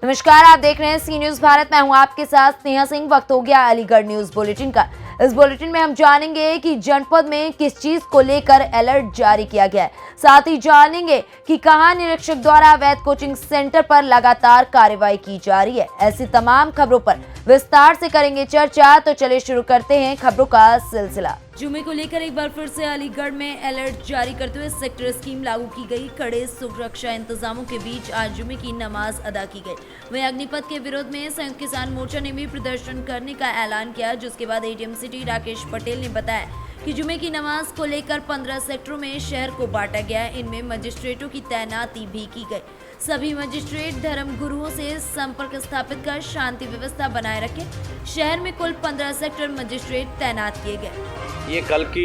नमस्कार, आप देख रहे हैं सी न्यूज भारत। मैं हूं आपके साथ स्नेहा सिंह। वक्त हो गया अलीगढ़ न्यूज बुलेटिन का। इस बुलेटिन में हम जानेंगे कि जनपद में किस चीज को लेकर अलर्ट जारी किया गया है। साथ ही जानेंगे कि कहां निरीक्षक द्वारा अवैध कोचिंग सेंटर पर लगातार कार्रवाई की जा रही है। ऐसी तमाम खबरों पर विस्तार से करेंगे चर्चा। तो चलिए शुरू करते हैं खबरों का सिलसिला। जुमे को लेकर एक बार फिर से अलीगढ़ में अलर्ट जारी करते हुए सेक्टर स्कीम लागू की गई। कड़े सुरक्षा इंतजामों के बीच आज जुमे की नमाज अदा की गई। वहीं अग्निपथ के विरोध में संयुक्त किसान मोर्चा ने भी प्रदर्शन करने का ऐलान किया, जिसके बाद एडीएम सिटी राकेश पटेल ने बताया कि जुमे की नमाज को लेकर 15 सेक्टरों में शहर को बांटा गया। इनमें मजिस्ट्रेटों की तैनाती भी की गई। सभी मजिस्ट्रेट धर्म गुरुओं से संपर्क स्थापित कर शांति व्यवस्था बनाए रखें। शहर में कुल 15 सेक्टर मजिस्ट्रेट तैनात किए गए। ये कल की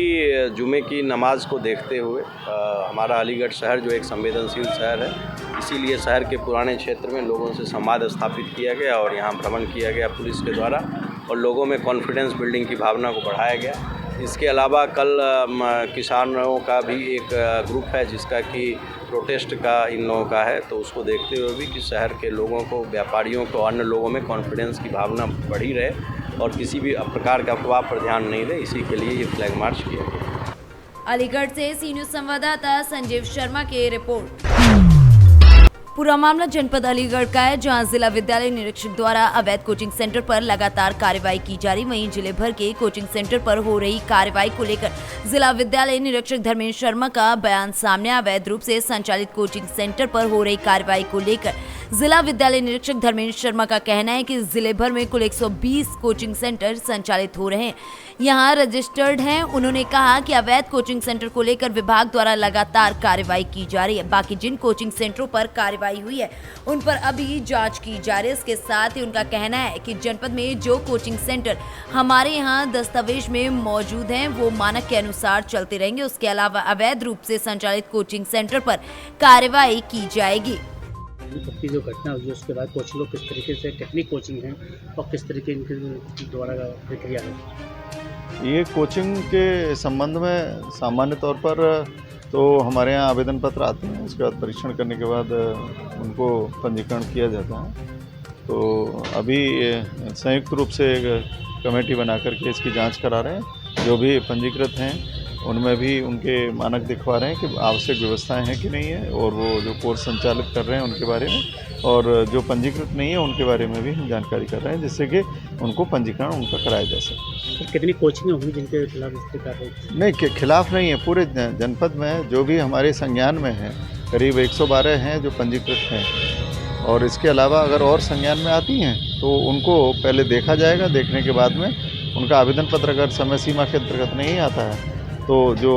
जुमे की नमाज को देखते हुए हमारा अलीगढ़ शहर जो एक संवेदनशील शहर है, इसीलिए शहर के पुराने क्षेत्र में लोगों से संवाद स्थापित किया गया और यहाँ भ्रमण किया गया पुलिस के द्वारा और लोगों में कॉन्फिडेंस बिल्डिंग की भावना को बढ़ाया गया। इसके अलावा कल किसानों का भी एक ग्रुप है जिसका कि प्रोटेस्ट का इन लोगों का है, तो उसको देखते हुए भी कि शहर के लोगों को, व्यापारियों को, अन्य लोगों में कॉन्फिडेंस की भावना बढ़ी रहे और किसी भी प्रकार का अफवाह पर ध्यान नहीं रहे, इसी के लिए ये फ्लैग मार्च किया गया। अलीगढ़ से सी न्यूज संवाददाता संजीव शर्मा की रिपोर्ट। पूरा मामला जनपद अलीगढ़ का है, जहां जिला विद्यालय निरीक्षक द्वारा अवैध कोचिंग सेंटर पर लगातार कार्रवाई की जा रही। वहीं जिले भर के कोचिंग सेंटर पर हो रही कार्रवाई को लेकर जिला विद्यालय निरीक्षक धर्मेंद्र शर्मा का बयान सामने। अवैध रूप से संचालित कोचिंग सेंटर पर हो रही कार्रवाई को लेकर जिला विद्यालय निरीक्षक धर्मेंद्र शर्मा का कहना है कि जिले भर में कुल 120 कोचिंग सेंटर संचालित हो रहे हैं, यहाँ रजिस्टर्ड हैं। उन्होंने कहा कि अवैध कोचिंग सेंटर को लेकर विभाग द्वारा लगातार कार्रवाई की जा रही है। बाकी जिन कोचिंग सेंटरों पर कार्रवाई हुई है उन पर अभी जांच की जा रही है। इसके साथ ही उनका कहना है कि जनपद में जो कोचिंग सेंटर हमारे यहाँ दस्तावेज में मौजूद हैं वो मानक के अनुसार चलते रहेंगे। उसके अलावा अवैध रूप से संचालित कोचिंग सेंटर पर कार्रवाई की जाएगी। की जो घटना हुई उसके बाद कोचिंग किस तरीके से टेक्निक कोचिंग है और किस तरीके इनके द्वारा प्रक्रिया है। ये कोचिंग के संबंध में सामान्य तौर पर तो हमारे यहाँ आवेदन पत्र आते हैं, उसके बाद परीक्षण करने के बाद उनको पंजीकरण किया जाता है। तो अभी संयुक्त रूप से एक कमेटी बना करके इसकी जांच करा रहे हैं। जो भी पंजीकृत हैं उनमें भी उनके मानक दिखवा रहे हैं कि आवश्यक व्यवस्थाएं हैं कि नहीं है, और वो जो कोर्स संचालित कर रहे हैं उनके बारे में, और जो पंजीकृत नहीं है उनके बारे में भी हम जानकारी कर रहे हैं, जिससे कि उनको पंजीकरण उनका कराया जा सके। कितनी कोचिंग होगी जिनके खिलाफ इस प्रकार नहीं, खिलाफ नहीं है। पूरे जनपद में जो भी हमारे संज्ञान में है करीब 112 हैं जो पंजीकृत हैं, और इसके अलावा अगर और संज्ञान में आती हैं तो उनको पहले देखा जाएगा। देखने के बाद में उनका आवेदन पत्र अगर समय सीमा के अंतर्गत नहीं आता है तो जो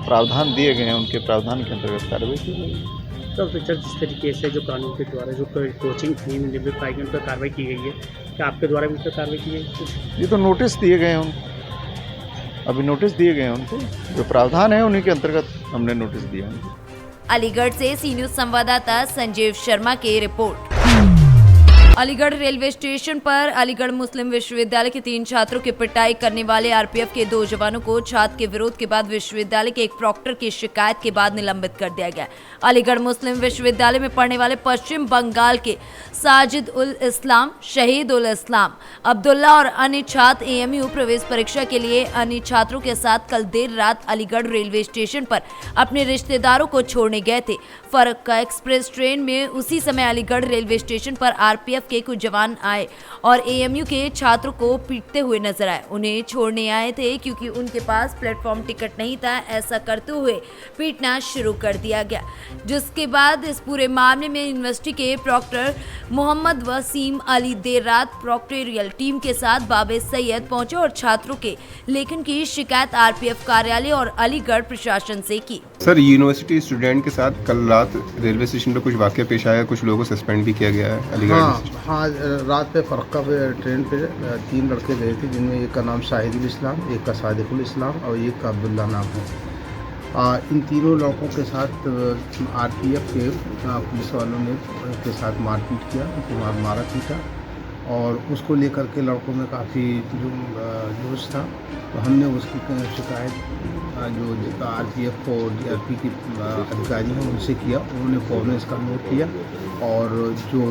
प्रावधान दिए गए हैं उनके प्रावधान के अंतर्गत कार्रवाई की जाएगी। तो जिस तरीके से जो कानून के द्वारा जो कोचिंग थी निलंबित पाई गई उन पर कार्रवाई की गई है, क्या आपके द्वारा भी उस पर कार्रवाई की गई? ये तो नोटिस दिए गए हैं उनको, अभी नोटिस दिए गए हैं उनको, जो प्रावधान है उन्हीं के अंतर्गत हमने नोटिस दिया है। अलीगढ़ से सी न्यूज संवाददाता संजीव शर्मा की रिपोर्ट। अलीगढ़ रेलवे स्टेशन पर अलीगढ़ मुस्लिम विश्वविद्यालय के 3 छात्रों की पिटाई करने वाले आरपीएफ के 2 जवानों को छात्र के विरोध के बाद विश्वविद्यालय के एक प्रॉक्टर की शिकायत के बाद निलंबित कर दिया गया। अलीगढ़ मुस्लिम विश्वविद्यालय में पढ़ने वाले पश्चिम बंगाल के साजिद उल इस्लाम, शहीद उल इस्लाम, अब्दुल्ला और अन्य छात्र एएमयू प्रवेश परीक्षा के लिए अन्य छात्रों के साथ कल देर रात अलीगढ़ रेलवे स्टेशन पर अपने रिश्तेदारों को छोड़ने गए थे। फरक्का एक्सप्रेस ट्रेन में उसी समय अलीगढ़ रेलवे स्टेशन पर आरपीएफ के कुछ जवान आए और एएमयू के छात्रों को पीटते हुए नजर आए। उन्हें छोड़ने आए थे क्योंकि उनके पास प्लेटफॉर्म टिकट नहीं था। ऐसा करते हुए पीटना शुरू कर दिया गया, जिसके बाद इस पूरे मामले में यूनिवर्सिटी के प्रॉक्टर मोहम्मद वसीम अली देर रात प्रॉक्टोरियल टीम के साथ बाबे सैयद पहुंचे और छात्रों के लेखन की शिकायत आरपीएफ कार्यालय और अलीगढ़ प्रशासन से की। सर, यूनिवर्सिटी स्टूडेंट के साथ कल रात रेलवे स्टेशन पर कुछ वाकया पेश आया, कुछ लोगों को सस्पेंड भी किया गया है अलीगढ़। हाँ, रात पे फरक्का पे ट्रेन पे 3 लड़के गए थे, जिनमें एक का नाम शाहिदुल इस्लाम, एक का सादिकुल इस्लाम और एक का अब्दुल्ला नाम है। इन तीनों लड़कों के साथ आरपीएफ के पुलिस वालों ने के साथ मारपीट किया, उनको मारा पीटा, और उसको लेकर के लड़कों में काफ़ी जोश था। तो हमने उसकी शिकायत जो आरपीएफ और डीआरपी के अधिकारी हैं उनसे किया। उन्होंने फॉर्मेंस का नोट किया और जो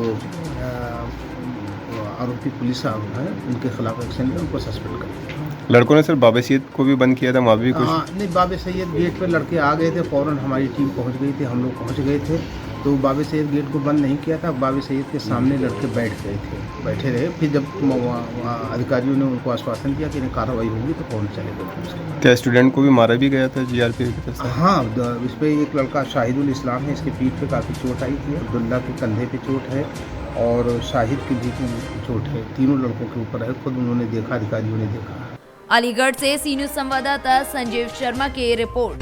आरोपी पुलिस हैं उनके खिलाफ एक्शन लिया, उनको सस्पेंड कर दिया। लड़कों ने सर बाबा सैयद को भी बंद किया था, वहाँ भी कुछ? नहीं, बाबा सैयद गेट पर लड़के आ गए थे, फ़ौरन हमारी टीम पहुंच गई थी, हम लोग पहुंच गए थे। तो बाबा सैयद गेट को बंद नहीं किया था, बाबा सैयद के सामने लड़के बैठे रहे। फिर जब अधिकारियों ने उनको आश्वासन दिया कि इन्हें कार्रवाई होगी तो फ़ौरन चले गए। क्या स्टूडेंट को भी मारा भी गया था जीआरपी की तरफ से? हाँ, इस पर एक लड़का शाहिदुल इस्लाम है, इसके पीठ पे काफ़ी चोट आई थी। अब्दुल्ला के कंधे पे चोट है और शाहिद की भी चोट है। तीनों लड़कों के ऊपर है, खुद उन्होंने देखा, अधिकारियों ने देखा। अलीगढ़ से सी न्यूज़ संवाददाता संजीव शर्मा की रिपोर्ट।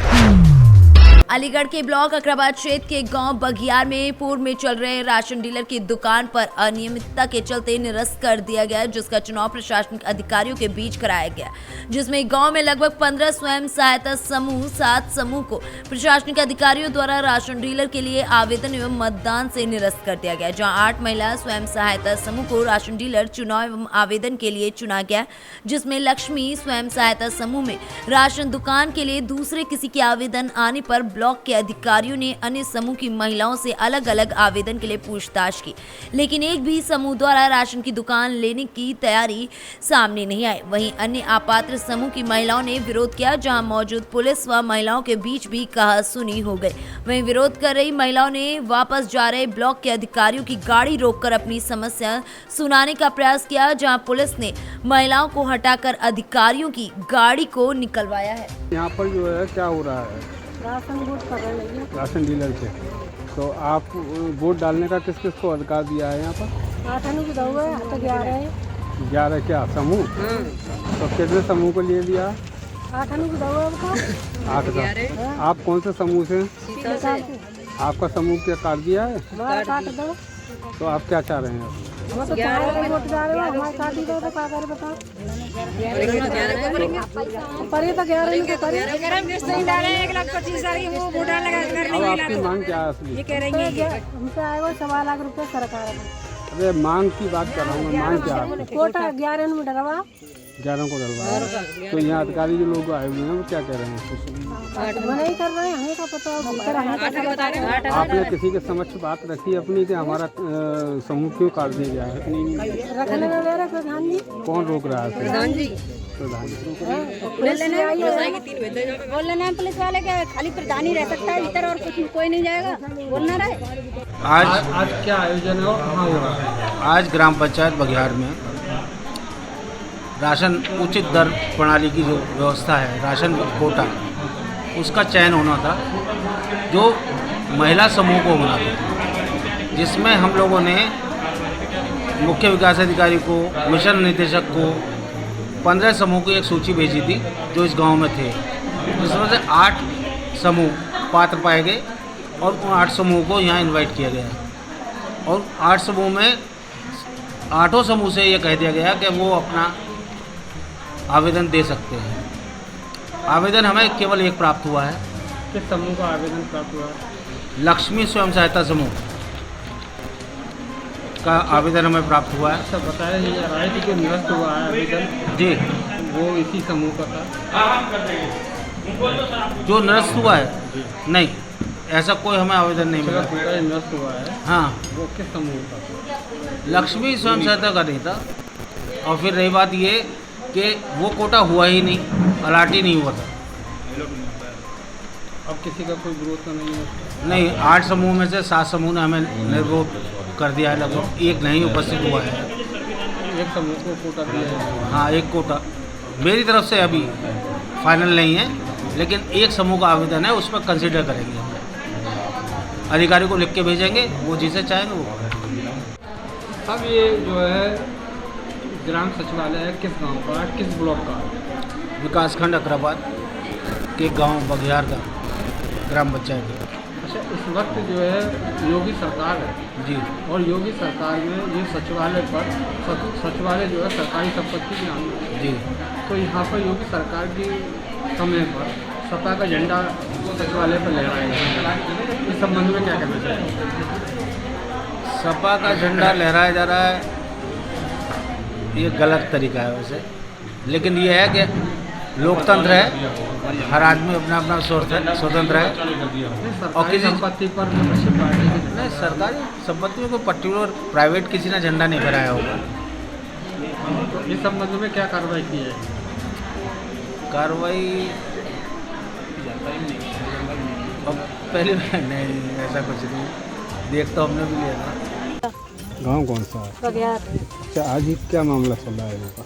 अलीगढ़ के ब्लॉक अकराबाद क्षेत्र के गांव बघियार में पूर्व में चल रहे राशन डीलर की दुकान पर अनियमितता के चलते निरस्त कर दिया गया, जिसका चुनाव प्रशासनिक अधिकारियों के बीच कराया गया, जिसमें गांव में लगभग 15 स्वयं सहायता समूह 7 समूह को प्रशासनिक अधिकारियों द्वारा राशन डीलर के लिए आवेदन एवं मतदान से निरस्त कर दिया गया, जहाँ 8 महिला स्वयं सहायता समूह को राशन डीलर चुनाव एवं आवेदन के लिए चुना गया, जिसमें लक्ष्मी स्वयं सहायता समूह में राशन दुकान के लिए दूसरे किसी के आवेदन आने पर ब्लॉक के अधिकारियों ने अन्य समूह की महिलाओं से अलग अलग आवेदन के लिए पूछताछ की, लेकिन एक भी समूह द्वारा राशन की दुकान लेने की तैयारी सामने नहीं आई। वहीं अन्य अपात्र समूह की महिलाओं ने विरोध किया, जहां मौजूद पुलिस व महिलाओं के बीच भी कहासुनी हो गई। वहीं विरोध कर रही महिलाओं ने वापस जा रहे ब्लॉक के अधिकारियों की गाड़ी रोककर अपनी समस्या सुनाने का प्रयास किया, जहां पुलिस ने महिलाओं को हटाकर अधिकारियों की गाड़ी को निकलवाया है। यहाँ पर जो है क्या हो रहा है, राशन वोट कर रहे हैं राशन डीलर पे, तो आप वोट डालने का किस किस को अधिकार दिया है यहाँ पर? 8 को दो है, 11 है। 11 क्या समूह? तो कितने समूह को लिए दिया? 8 को दो है। 8 का। आप कौन से समूह से? आपका समूह क्या काट दिया है? काट दो। तो आप क्या चाह रहे हैं? हम तो वोट डाल रहे हैं, हमारे काट ही दो तो क्या करें बताओ। पर ये तो 11 को करें। 1,25,000 की वो वोट लगा अब आपकी मांग क्या है असली? ये कह रही है हमसे आएगा 1.25 लाख रुपए सरकार को। अरे मांग की बात कर रहा हूँ मैं, मांग क्या है? कोटा 11 में डरवा 11 को डलवा। तो यहाँ अधिकारी जो लोग आए हुए हैं वो क्या कह रहे हैं? नहीं कर रहे हैं, हमें का पता। आपने किसी के समक्ष बात रखी अपनी कि हमारा समूह क्यों काट दिया गया है? रखने में मेरा प्रधान जी। कौन रोक रहा है? प्रधान जी। प्रधान जी बोल लेना पुलिस वाले के खाली प्रधान ही रह सकता है इधर और कुछ कोई नहीं जाएगा, बोलना रहे। आज क्या आयोजन है और कहाँ हो रहा है? आज ग्राम पंचायत बघियार में राशन उचित दर प्रणाली की जो व्यवस्था है, राशन कोटा, उसका चयन होना था जो महिला समूह को होना था, जिसमें हम लोगों ने मुख्य विकास अधिकारी को, मिशन निदेशक को 15 समूह की एक सूची भेजी थी जो इस गांव में थे, जिसमें से 8 समूह पात्र पाए गए और उन 8 समूह को यहाँ इनवाइट किया गया और 8 समूह में 8 समूह से ये कह दिया गया कि वो अपना आवेदन दे सकते हैं। आवेदन हमें केवल एक प्राप्त हुआ है। किस समूह का आवेदन प्राप्त हुआ? लक्ष्मी स्वयं सहायता समूह का आवेदन हमें प्राप्त हुआ है। अच्छा, बताया जा रहा है कि निरस्त हुआ है आवेदन जी, वो इसी समूह का था जो निरस्त हुआ है? नहीं, ऐसा कोई हमें आवेदन नहीं मिला। निरस्त हुआ है। हाँ, वो किस समूह का? लक्ष्मी स्वयं सहायता का नहीं था। और फिर रही बात ये कि वो कोटा हुआ ही नहीं, अलाट ही नहीं हुआ था। अब किसी का कोई विरोध तो नहीं है? नहीं, 8 समूह में से 7 समूह ने हमें निर्विरोध कर दिया है, लगभग एक नहीं उपस्थित हुआ है। एक समूह को कोटा दिया है? हाँ, एक कोटा मेरी तरफ से अभी फाइनल नहीं है, लेकिन एक समूह का आवेदन है, उस पर कंसिडर करेंगे। अधिकारी को लिख के भेजेंगे, वो जिसे चाहेंगे वो करेंगे। अब ये जो है ग्राम सचिवालय है किस गांव का, किस ब्लॉक का? विकासखंड अकराबाद के गांव बघियार का ग्राम पंचायत। अच्छा, इस वक्त जो है योगी सरकार है जी, और योगी सरकार में ये सचिवालय पर सचिवालय जो है सरकारी संपत्ति के नाम है जी। तो यहाँ पर योगी सरकार के समय पर सपा का झंडा सचिवालय पर लहराया जाएगा, इस संबंध में क्या कहना चाहिए? सपा का झंडा लहराया जा रहा है, ये गलत तरीका है वैसे, लेकिन ये है कि लोकतंत्र है, हर आदमी अपना अपना स्वतंत्र है और किसी संपत्ति पर विपक्षी पार्टी की नहीं सरकारी संपत्ति में कोई पर्टिकुलर प्राइवेट किसी ने झंडा नहीं फहराया होगा। तो इस संबंध में क्या कार्रवाई की है? कार्रवाई अब पहले नहीं, ऐसा कुछ नहीं, देख तो हमने भी लिया था। गांव कौन सा है? बघियार। अच्छा, आज ही क्या मामला चल रहा है यहाँ का?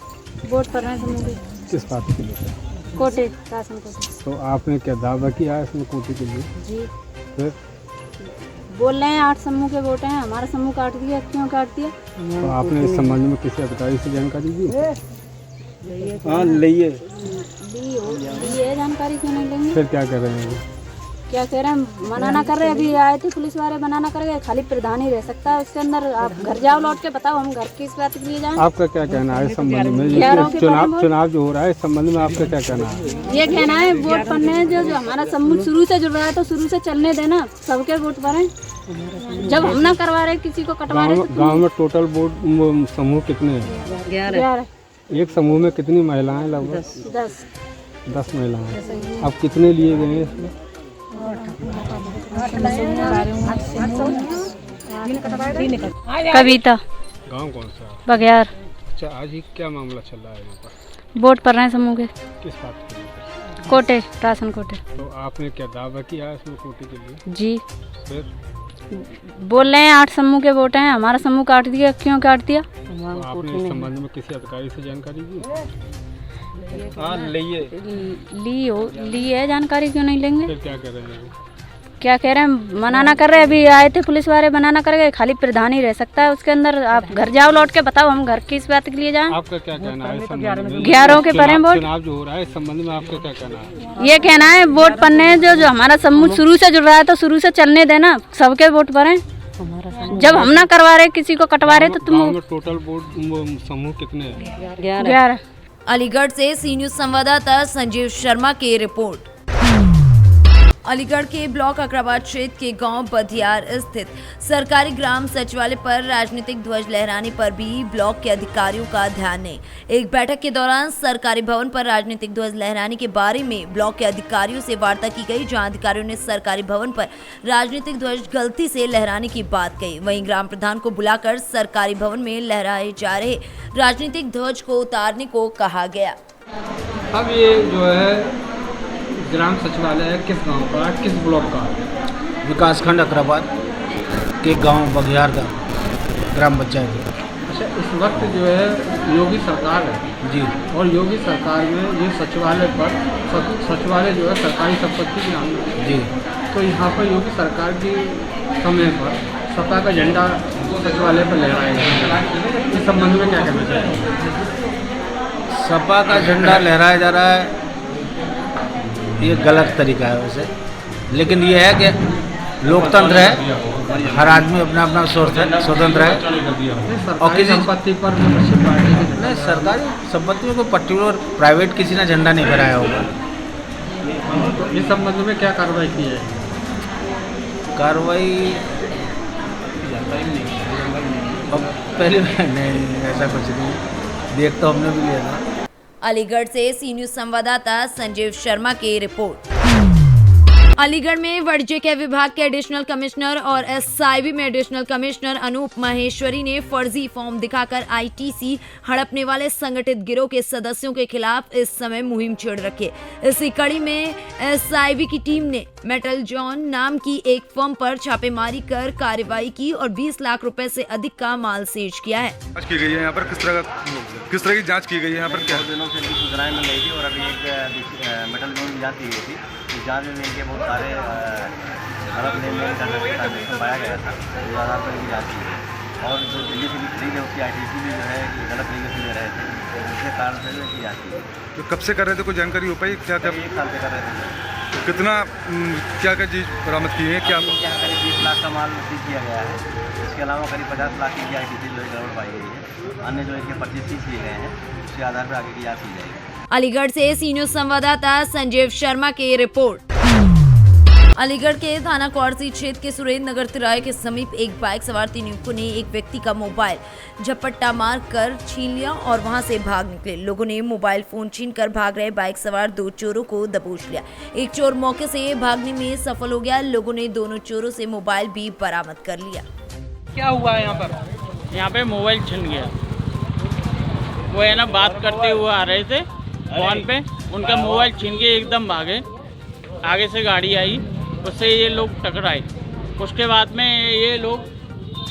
वोट पर हैं समूह के। किस पार्टी के लिए? कोटे, राशन कोटे। तो आपने क्या दावा किया है इसमें कोटे के लिए? जी। फिर बोल रहे हैं 8 समूह के वोट हैं, हमारा समूह काट दिया, क्यों काट दिया? तो आपने इस संबंध में किसी अधिकारी से जानकारी दी? हाँ, लिए ली है जानकारी, क्यों नहीं लेंगे? फिर क्या कर रहे हैं? क्या कह रहे हैं, मना ना कर रहे, अभी आए थे पुलिस वाले, मना ना कर गए, खाली प्रधान ही रह सकता है उसके अंदर। आप घर जाओ, लौट के बताओ, हम घर की इस बात के लिए जाएं। आपका क्या कहना है इस संबंध में? चुनाव जो हो रहा है इस संबंध में आपका क्या कहना है? ये कहना है वोट पड़ने जो हमारा समूह शुरू से जुड़ रहा है तो शुरू से चलने देना, सबके वोट पड़े। जब हम ना करवा रहे किसी को कटवा रहे। गाँव में टोटल वोट समूह कितने हैं? 11। एक समूह में कितनी महिलाएं? लगभग 10 महिलाएं। अब कितने लिए गए हैं इसमें? कविता। गांव कौन सा है? बघियार। अच्छा, आज ही क्या मामला चल रहा है यहाँ पर? वोट पर रहे हैं समूह के। किस पार्टी के लिए? कोटे, राशन कोटे। तो आपने क्या दावा किया है इसमें कोटे के लिए? जी। फिर बोल रहे हैं 8 समूह के वोट हैं, हमारा समूह काट दिया, क्यों काट दिया? तो आपने इस संबंध में किसी अधिकारी से जानकारी दी? हाँ, ली है जानकारी, क्यों नहीं लेंगे? फिर क्या कर रहे हैं? क्या कह रहे हैं, मना ना कर रहे, अभी आए थे पुलिस वाले, मना ना कर गए, खाली प्रधान ही रह सकता है उसके अंदर। आप घर जाओ, लौट के बताओ, हम घर की इस बात के लिए जाएं। आपका क्या कहना है इस संबंध में? 11 के परे वोट। चुनाव जो हो रहा है इस संबंध में आपका क्या कहना है? ये कहना है वोट पड़ने जो हमारा समूह शुरू से जुड़ रहा है तो शुरू से चलने देना, सबके वोट पड़े। जब हम ना करवा रहे किसी को कटवा रहे तो तुम। टोटल वोट समूह कितने हैं? 11। अलीगढ़ से सी न्यूज संवाददाता संजीव शर्मा की रिपोर्ट। अलीगढ़ के ब्लॉक अकराबाद क्षेत्र के गांव बधियार स्थित सरकारी ग्राम सचिवालय पर राजनीतिक ध्वज लहराने पर भी ब्लॉक के अधिकारियों का ध्यान नहीं। एक बैठक के दौरान सरकारी भवन पर राजनीतिक ध्वज लहराने के बारे में ब्लॉक के अधिकारियों से वार्ता की गई, जहां अधिकारियों ने सरकारी भवन पर राजनीतिक ध्वज गलती से लहराने की बात कही। वहीं ग्राम प्रधान को बुलाकर सरकारी भवन में लहराए जा रहे राजनीतिक ध्वज को उतारने को कहा गया। अब ये जो है ग्राम सचिवालय है, किस गांव का, किस ब्लॉक का? विकासखंड अकराबाद के गांव बघियार का ग्राम पंचायत। अच्छा, इस वक्त जो है योगी सरकार है जी, और योगी सरकार में ये सचिवालय पर सचिवालय जो है सरकारी संपत्ति के नाम में जी, तो यहाँ पर योगी सरकार की समय पर सपा का झंडा सचिवालय पर लहराया गया है। इस संबंध में क्या कहना चाहिए? सपा का झंडा लहराया जा रहा है, ये गलत तरीका है वैसे, लेकिन ये है कि लोकतंत्र है, हर आदमी अपना अपना स्वतंत्र है और किसी संपत्ति पर विपक्षी पार्टी की नहीं सरकारी संपत्ति में कोई पर्टिकुलर प्राइवेट किसी ने झंडा नहीं फहराया होगा। तो इस संबंध में क्या कार्रवाई की है? कार्रवाई अब पहले नहीं, ऐसा कुछ नहीं, देख तो हमने भी लिया था। अलीगढ़ से सी न्यूज संवाददाता संजीव शर्मा की रिपोर्ट। अलीगढ़ में वाणिज्य विभाग के एडिशनल कमिश्नर और एसआईबी में एडिशनल कमिश्नर अनूप माहेश्वरी ने फर्जी फॉर्म दिखाकर आईटीसी हड़पने वाले संगठित गिरोह के सदस्यों के खिलाफ इस समय मुहिम छेड़ रखी है। इसी कड़ी में एसआईबी की टीम ने मेटल जॉन नाम की एक फर्म पर छापेमारी कर कार्रवाई की और 20 लाख रुपए से अधिक का माल सीज किया है। जांच की गई है यहाँ पर, किस तरह की जांच की गई है यहाँ पर? क्या दिनों से इनकी सूचनाएं मिल रही थी और अभी एक मेटल जोन जांच की गई थी। इस जांच में इनके बहुत सारे गलत लेन देन ट्रांजेक्शन पाया गया था, 2000 रुपये की जाँच की गई और जो दिल्ली से भी खरीद है उसकी आईटीसी भी जो है गलत तरीके से ले रहे थे, जिसके कारण से इसकी जाँच की गई। तो कब से कर रहे थे, कोई जानकारी हो पाई? क्या क्या 1 साल से कर रहे थे। तो कितना क्या क्या चीज़ बरामद की है? क्या करीब 20 लाख का माल सीज किया गया है। इसके अलावा करीब 50 लाख की आईटीसी जो है गड़बड़ पाई गई है। अन्य जो इनके 25 सीज किए गए हैं, उसके आधार पर आगे की जाँच की जाएगी। अलीगढ़ से सी न्यूज संवाददाता संजीव शर्मा की रिपोर्ट। अलीगढ़ के थाना क्वारसी क्षेत्र के सुरेंद्र नगर तिराहे के समीप एक बाइक सवार 3 युवकों ने एक व्यक्ति का मोबाइल झपट्टा मार कर छीन लिया और वहां से भाग निकले। लोगों ने मोबाइल फोन छीनकर भाग रहे बाइक सवार 2 चोरों को दबोच लिया। एक चोर मौके से भागने में सफल हो गया। लोगों ने दोनों चोरों से मोबाइल भी बरामद कर लिया। क्या हुआ है यहाँ पर? यहाँ पे मोबाइल छिन गया। वो है ना बात करते हुए आ रहे थे फोन पे, उनका मोबाइल छीन के एकदम भागे। आगे से गाड़ी आई, उससे ये लोग टकराए। उसके बाद में ये लोग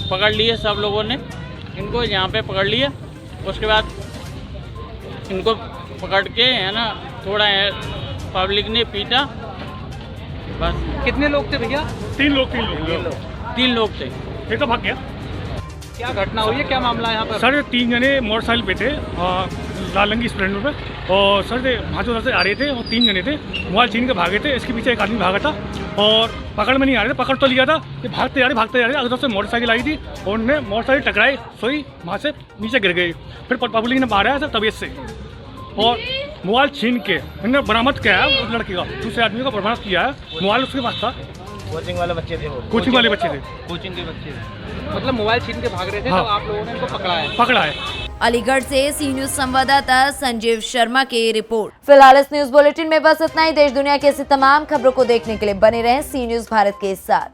पकड़ लिए, सब लोगों ने इनको यहाँ पे पकड़ लिया। उसके बाद इनको पकड़ के है ना थोड़ा पब्लिक ने पीटा। बस। कितने लोग थे भैया? 3 लोग। 3 लोग थे। एक तो भाग गया। क्या घटना हुई है, क्या मामला है यहाँ पर? सर 3 जने मोटरसाइकिल पे थे, लाल रंग की स्प्लेंडर पे, और सर वहाँ से आ रहे थे और 3 जने थे, मोबाइल छीन के भागे थे। इसके पीछे एक आदमी भागा था और पकड़ में नहीं आ रहे थे, पकड़ तो लिया था कि भागते जा रहे। अगर से मोटरसाइकिल आई थी और उन्होंने मोटरसाइकिल टकराई, सोई वहाँ से नीचे गिर गई। फिर पब्लिक ने मारा है सर तबीयत से, और मोबाइल छीन के उन्होंने बरामद किया है। उस लड़के का, दूसरे आदमी का बरामद किया है। मोबाइल उसके पास था। कोचिंग वाले बच्चे थे वो? कोचिंग वाले बच्चे थे। कोचिंग के बच्चे थे। मतलब मोबाइल छीन के भाग रहे थे। हाँ। तो आप लोगों ने इनको पकड़ा है। अलीगढ़ से सी न्यूज संवाददाता संजीव शर्मा की रिपोर्ट। फिलहाल इस न्यूज बुलेटिन में बस इतना ही। देश दुनिया की ऐसी तमाम खबरों को देखने के लिए बने रहें सी न्यूज भारत के साथ।